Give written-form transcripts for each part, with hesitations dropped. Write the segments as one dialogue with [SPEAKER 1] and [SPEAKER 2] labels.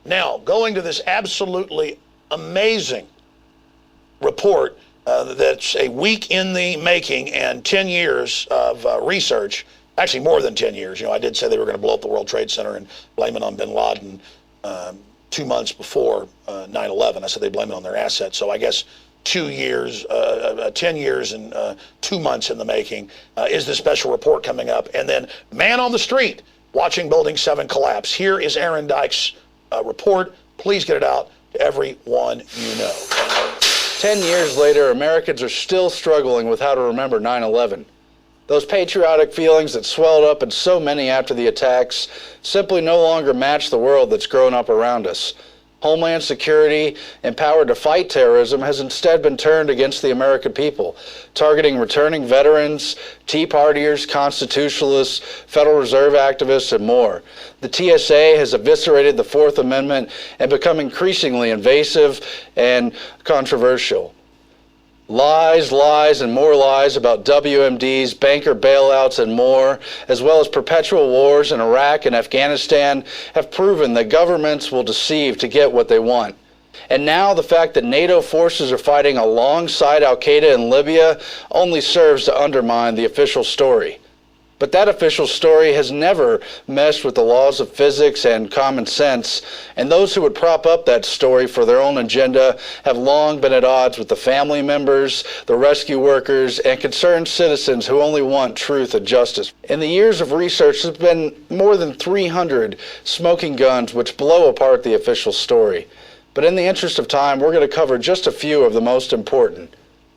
[SPEAKER 1] Now, going to this absolutely amazing report that's a week in the making and 10 years of research, actually more than 10 years. You know, I did say they were going to blow up the World Trade Center and blame it on bin Laden 2 months before 9/11. I said they blame it on their assets. So I guess 2 years, 10 years and 2 months in the making is the special report coming up. And then man on the street watching Building 7 collapse. Here is Aaron Dyke's report. Please get it out to everyone you know.
[SPEAKER 2] 10 years later, Americans are still struggling with how to remember 9/11. Those patriotic feelings that swelled up in so many after the attacks simply no longer match the world that's grown up around us. Homeland Security, empowered to fight terrorism, has instead been turned against the American people, targeting returning veterans, Tea Partiers, constitutionalists, Federal Reserve activists, and more. The TSA has eviscerated the Fourth Amendment and become increasingly invasive and controversial. Lies, lies, and more lies about WMDs, banker bailouts, and more, as well as perpetual wars in Iraq and Afghanistan, have proven that governments will deceive to get what they want. And now the fact that NATO forces are fighting alongside al-Qaeda in Libya only serves to undermine the official story. But that official story has never meshed with the laws of physics and common sense, and those who would prop up that story for their own agenda have long been at odds with the family members, the rescue workers, and concerned citizens who only want truth and justice. In the years of research, there's been more than 300 smoking guns which blow apart the official story. But in the interest of time, we're going to cover just a few of the most important.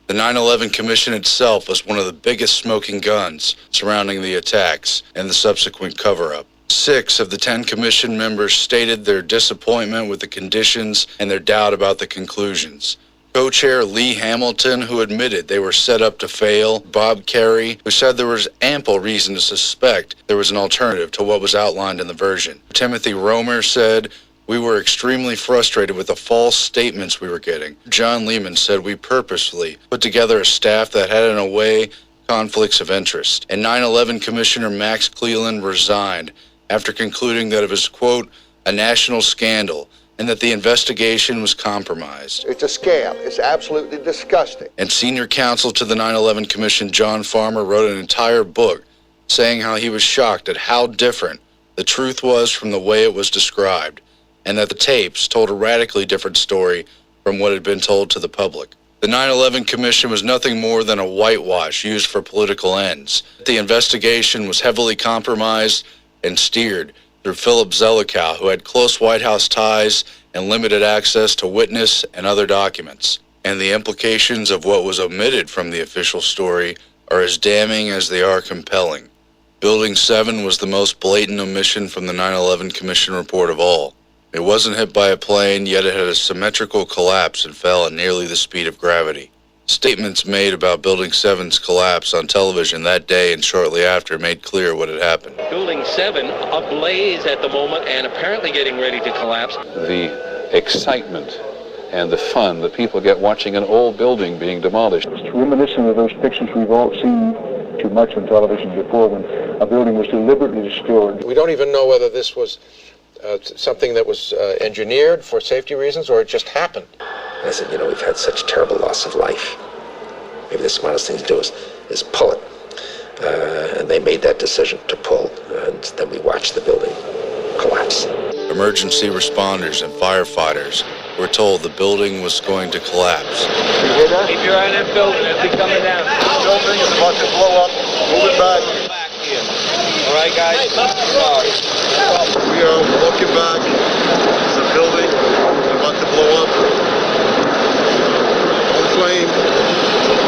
[SPEAKER 3] The 9/11 Commission itself was one of the biggest smoking guns surrounding the attacks and the subsequent cover-up. 6 of the 10 Commission members stated their disappointment with the conditions and their doubt about the conclusions. Co-chair Lee Hamilton, who admitted they were set up to fail. Bob Kerrey, who said there was ample reason to suspect there was an alternative to what was outlined in the version. Timothy Romer said, "We were extremely frustrated with the false statements we were getting." John Lehman said, "We purposefully put together a staff that had, in a way, conflicts of interest." And 9/11 Commissioner Max Cleland resigned after concluding that it was, quote, "a national scandal," and that the investigation was compromised.
[SPEAKER 4] It's a scam. It's absolutely disgusting.
[SPEAKER 3] And senior counsel to the 9/11 Commission, John Farmer, wrote an entire book saying how he was shocked at how different the truth was from the way it was described, and that the tapes told a radically different story from what had been told to the public. The 9/11 Commission was nothing more than a whitewash used for political ends. The investigation was heavily compromised and steered through Philip Zelikow, who had close White House ties and limited access to witness and other documents. And the implications of what was omitted from the official story are as damning as they are compelling. Building 7 was the most blatant omission from the 9/11 Commission report of all. It wasn't hit by a plane, yet it had a symmetrical collapse and fell at nearly the speed of gravity. Statements made about Building 7's collapse on television that day and shortly after made clear what had happened.
[SPEAKER 5] Building 7 ablaze at the moment and apparently getting ready to collapse.
[SPEAKER 6] The excitement and the fun that people get watching an old building being demolished.
[SPEAKER 7] It's reminiscent of those pictures we've all seen too much on television before, when a building was deliberately destroyed.
[SPEAKER 8] We don't even know whether this was something that was engineered for safety reasons, or it just happened.
[SPEAKER 9] I said, you know, we've had such terrible loss of life. Maybe the smartest thing to do is pull it. And they made that decision to pull, and then we watched the building collapse.
[SPEAKER 3] Emergency responders and firefighters were told the building was going to collapse.
[SPEAKER 4] You hear that?
[SPEAKER 5] Keep your eye on that building, it'll be coming down.
[SPEAKER 4] The building is about to blow up. Move it back.
[SPEAKER 5] Back here. All right, guys?
[SPEAKER 4] We are looking back. It's a building about to blow up. No flame,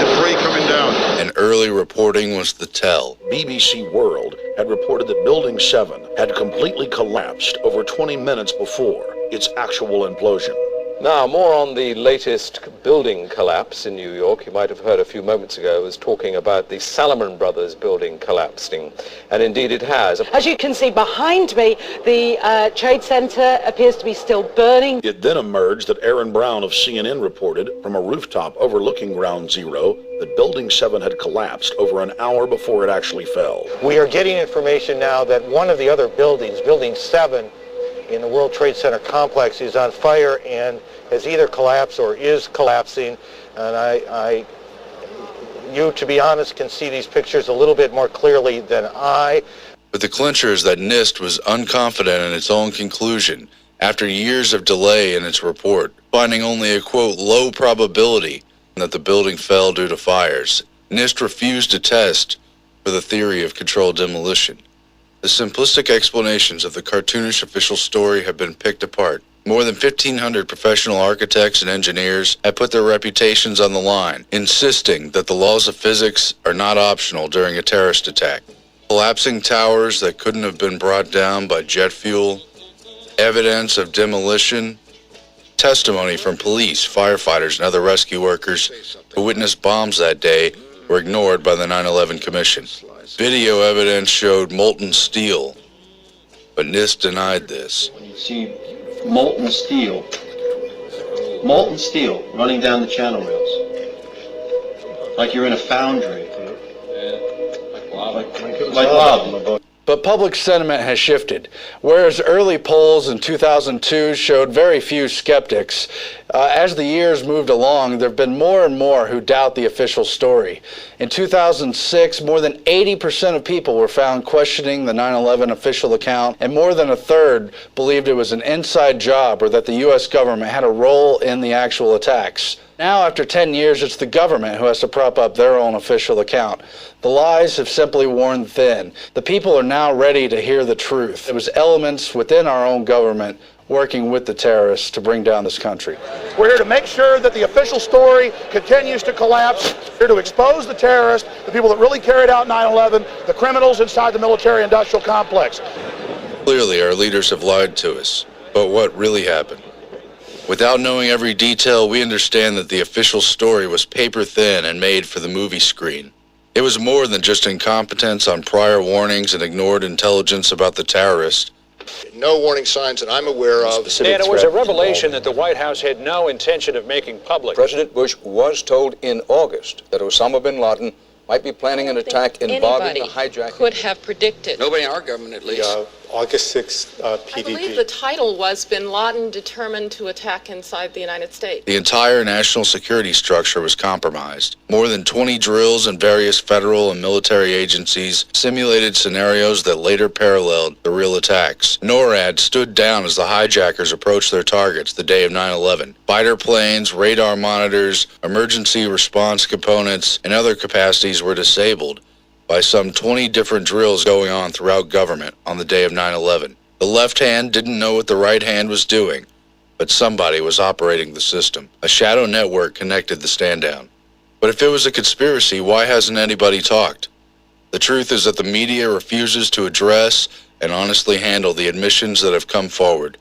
[SPEAKER 4] debris coming down.
[SPEAKER 3] And early reporting was the tell.
[SPEAKER 1] BBC World had reported that Building 7 had completely collapsed over 20 minutes before its actual implosion.
[SPEAKER 8] Now, more on the latest building collapse in New York. You might have heard a few moments ago I was talking about the Salomon Brothers building collapsing, and indeed it has.
[SPEAKER 10] As you can see behind me, the Trade Center appears to be still burning.
[SPEAKER 1] It then emerged that Aaron Brown of CNN reported from a rooftop overlooking Ground Zero that Building 7 had collapsed over an hour before it actually fell.
[SPEAKER 8] We are getting information now that one of the other buildings, Building 7,
[SPEAKER 11] in the World Trade Center complex is on fire and has either collapsed or is collapsing. And you, to be honest, can see these pictures a little bit more clearly than I.
[SPEAKER 3] But the clincher is that NIST was unconfident in its own conclusion after years of delay in its report, finding only a, quote, low probability that the building fell due to fires. NIST refused to test for the theory of controlled demolition. The simplistic explanations of the cartoonish official story have been picked apart. More than 1,500 professional architects and engineers have put their reputations on the line, insisting that the laws of physics are not optional during a terrorist attack. Collapsing towers that couldn't have been brought down by jet fuel, evidence of demolition, testimony from police, firefighters, and other rescue workers who witnessed bombs that day were ignored by the 9/11 Commission. Video evidence showed molten steel, but NIST denied this.
[SPEAKER 12] When you see molten steel running down the channel rails, like you're in a foundry, like lava.
[SPEAKER 2] But public sentiment has shifted. Whereas early polls in 2002 showed very few skeptics, as the years moved along, there have been more and more who doubt the official story. In 2006, more than 80% of people were found questioning the 9/11 official account, and more than a third believed it was an inside job or that the U.S. government had a role in the actual attacks. Now, after 10 years, it's the government who has to prop up their own official account. The lies have simply worn thin. The people are now ready to hear the truth. It was elements within our own government working with the terrorists to bring down this country.
[SPEAKER 1] We're here to make sure that the official story continues to collapse. We're here to expose the terrorists, the people that really carried out 9/11, the criminals inside the military-industrial complex.
[SPEAKER 3] Clearly, our leaders have lied to us. But what really happened? Without knowing every detail, we understand that the official story was paper thin and made for the movie screen. It was more than just incompetence on prior warnings and ignored intelligence about the terrorists.
[SPEAKER 13] No warning signs that I'm aware of.
[SPEAKER 14] And it was a revelation that the White House had no intention of making public.
[SPEAKER 15] President Bush was told in August that Osama bin Laden might be planning an attack involving the hijack.
[SPEAKER 16] Could have predicted.
[SPEAKER 15] Nobody in our government, at least.
[SPEAKER 17] August 6th, PDP.
[SPEAKER 16] I believe the title was Bin Laden Determined to Attack Inside the United States.
[SPEAKER 3] The entire national security structure was compromised. More than 20 drills in various federal and military agencies simulated scenarios that later paralleled the real attacks. NORAD stood down as the hijackers approached their targets the day of 9/11. Fighter planes, radar monitors, emergency response components, and other capacities were disabled by some 20 different drills going on throughout government on the day of 9/11. The left hand didn't know what the right hand was doing, but somebody was operating the system. A shadow network connected the stand down. But if it was a conspiracy, why hasn't anybody talked? The truth is that the media refuses to address and honestly handle the admissions that have come forward.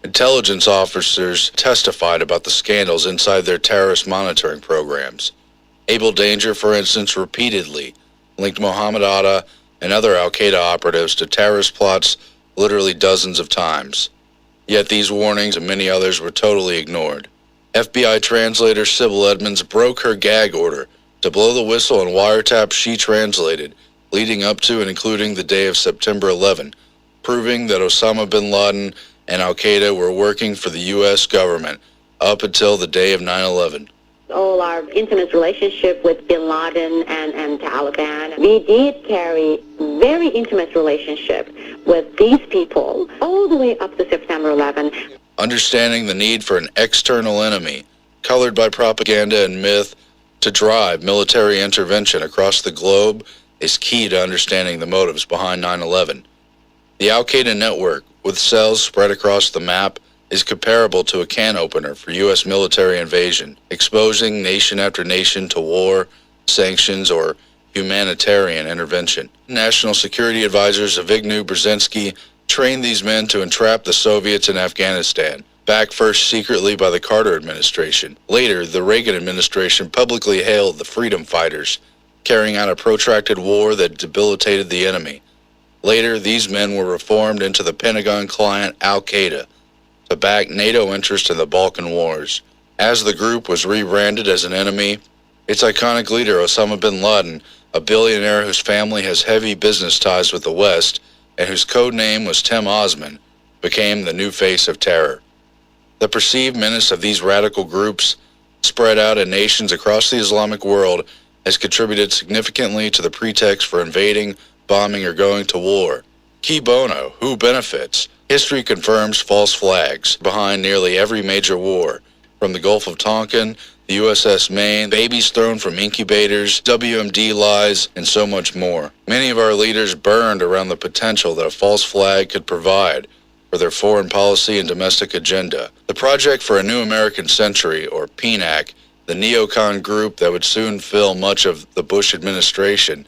[SPEAKER 3] Intelligence officers testified about the scandals inside their terrorist monitoring programs. Abel Danger, for instance, repeatedly linked Mohammed Atta and other al-Qaeda operatives to terrorist plots literally dozens of times. Yet these warnings and many others were totally ignored. FBI translator Sybil Edmonds broke her gag order to blow the whistle on wiretaps she translated, leading up to and including the day of September 11, proving that Osama bin Laden and al-Qaeda were working for the U.S. government up until the day of 9/11.
[SPEAKER 18] All our intimate relationship with bin Laden and Taliban. We did carry very intimate relationship with these people all the way up to September 11.
[SPEAKER 3] Understanding the need for an external enemy, colored by propaganda and myth, to drive military intervention across the globe is key to understanding the motives behind 9/11. The al-Qaeda network, with cells spread across the map, is comparable to a can opener for U.S. military invasion, exposing nation after nation to war, sanctions, or humanitarian intervention. National Security Advisor Zbigniew Brzezinski trained these men to entrap the Soviets in Afghanistan, backed first secretly by the Carter administration. Later, the Reagan administration publicly hailed the freedom fighters, carrying out a protracted war that debilitated the enemy. Later, these men were reformed into the Pentagon client al-Qaeda, to back NATO interest in the Balkan Wars. As the group was rebranded as an enemy, its iconic leader, Osama bin Laden, a billionaire whose family has heavy business ties with the West, and whose code name was Tim Osman, became the new face of terror. The perceived menace of these radical groups spread out in nations across the Islamic world has contributed significantly to the pretext for invading, bombing, or going to war. Qui bono, who benefits? History confirms false flags behind nearly every major war, from the Gulf of Tonkin, the USS Maine, babies thrown from incubators, WMD lies, and so much more. Many of our leaders burned around the potential that a false flag could provide for their foreign policy and domestic agenda. The Project for a New American Century, or PNAC, the neocon group that would soon fill much of the Bush administration,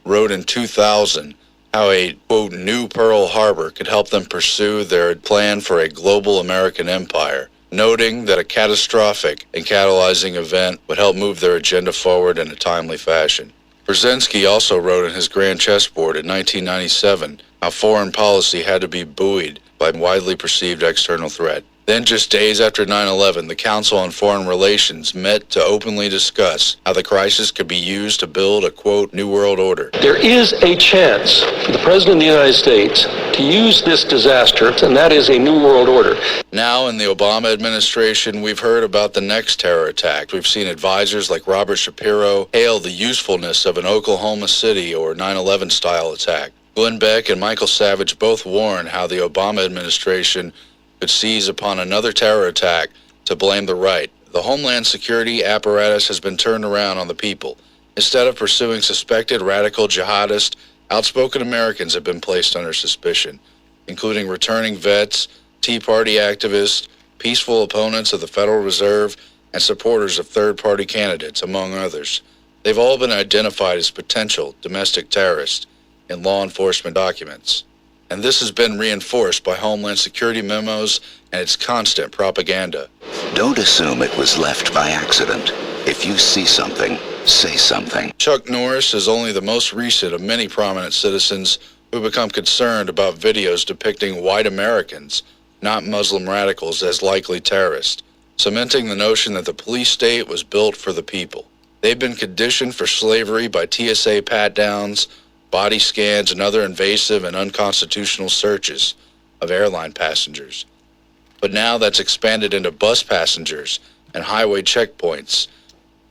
[SPEAKER 3] wrote in 2000 how a, quote, new Pearl Harbor could help them pursue their plan for a global American empire, noting that a catastrophic and catalyzing event would help move their agenda forward in a timely fashion. Brzezinski also wrote in his Grand Chessboard in 1997 how foreign policy had to be buoyed by widely perceived external threat. Then, just days after 9/11, the Council on Foreign Relations met to openly discuss how the crisis could be used to build a, quote, new world order.
[SPEAKER 19] There is a chance for the President of the United States to use this disaster, and that is a new world order.
[SPEAKER 3] Now, in the Obama administration, we've heard about the next terror attack. We've seen advisors like Robert Shapiro hail the usefulness of an Oklahoma City or 9/11 style attack. Glenn Beck and Michael Savage both warn how the Obama administration could seize upon another terror attack to blame the right. The Homeland Security apparatus has been turned around on the people. Instead of pursuing suspected radical jihadists, outspoken Americans have been placed under suspicion, including returning vets, Tea Party activists, peaceful opponents of the Federal Reserve, and supporters of third-party candidates, among others. They've all been identified as potential domestic terrorists in law enforcement documents. And this has been reinforced by Homeland Security memos and its constant propaganda.
[SPEAKER 20] Don't assume it was left by accident. If you see something, say something.
[SPEAKER 3] Chuck Norris is only the most recent of many prominent citizens who become concerned about videos depicting white Americans, not Muslim radicals, as likely terrorists, cementing the notion that the police state was built for the people. They've been conditioned for slavery by TSA pat-downs, body scans, and other invasive and unconstitutional searches of airline passengers. But now that's expanded into bus passengers and highway checkpoints.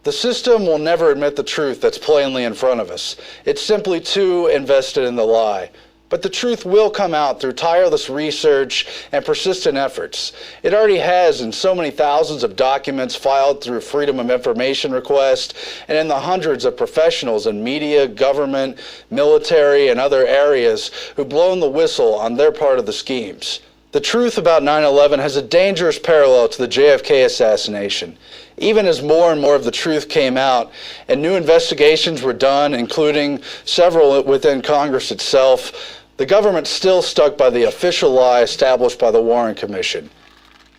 [SPEAKER 2] The system will never admit the truth that's plainly in front of us. It's simply too invested in the lie. But the truth will come out through tireless research and persistent efforts. It already has in so many thousands of documents filed through Freedom of Information requests, and in the hundreds of professionals in media, government, military, and other areas who've blown the whistle on their part of the schemes. The truth about 9/11 has a dangerous parallel to the JFK assassination. Even as more and more of the truth came out and new investigations were done, including several within Congress itself, the government still stuck by the official lie established by the Warren Commission.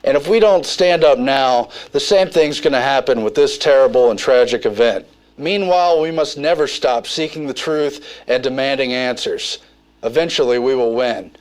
[SPEAKER 2] And if we don't stand up now, the same thing's going to happen with this terrible and tragic event. Meanwhile, we must never stop seeking the truth and demanding answers. Eventually, we will win.